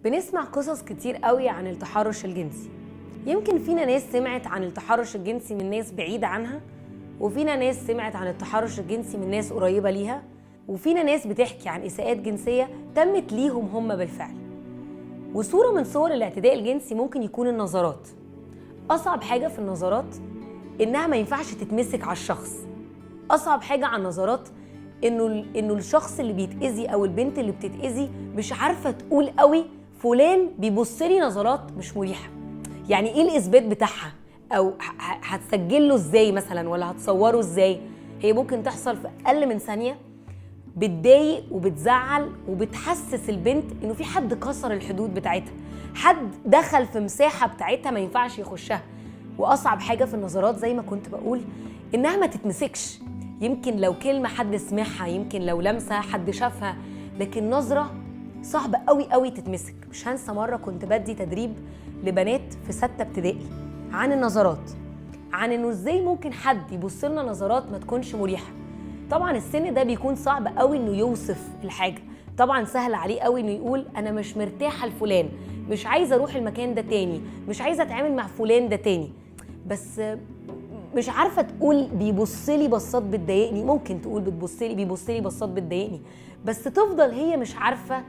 بنسمع قصص كتير قوي عن التحرش الجنسي. يمكن فينا ناس سمعت عن التحرش الجنسي من ناس بعيدة عنها، وفينا ناس سمعت عن التحرش الجنسي من ناس قريبة ليها، وفينا ناس بتحكي عن إساءات جنسية تمت ليهم هم بالفعل. وصورة من صور الاعتداء الجنسي ممكن يكون النظرات. أصعب حاجة في النظرات إنها ما ينفعش تتمسك على الشخص. أصعب حاجة على النظرات إنه الشخص اللي بيتأذي أو البنت اللي بتتأذي مش عارفة تقول قوي فلان بيبصلي نظرات مش مريحة. يعني إيه الإثبات بتاعها؟ أو هتسجله إزاي مثلا، ولا هتصوره إزاي؟ هي ممكن تحصل في أقل من ثانية، بتضايق وبتزعل وبتحسس البنت إنه في حد كسر الحدود بتاعتها، حد دخل في مساحة بتاعتها ما ينفعش يخشها. وأصعب حاجة في النظرات زي ما كنت بقول إنها ما تتمسكش. يمكن لو كلمة حد سمعها، يمكن لو لمسة حد شافها، لكن نظرة صعب قوي تتمسك. مش هنسى مرة كنت بدي تدريب لبنات في 6 ابتدائي عن النظرات، عن إنه إزاي ممكن حد يبص لنا نظرات ما تكونش مريحة. طبعا السن ده بيكون صعب قوي إنه يوصف الحاجة. طبعا سهل عليه قوي إنه يقول أنا مش مرتاحة لفلان، مش عايزة أروح المكان ده تاني، مش عايزة أتعامل مع فلان ده تاني. بس مش عارفه تقول بيبصلي بصات بتضايقني. ممكن تقول بيبصلي بصات بتضايقني، بس تفضل هي مش عارفه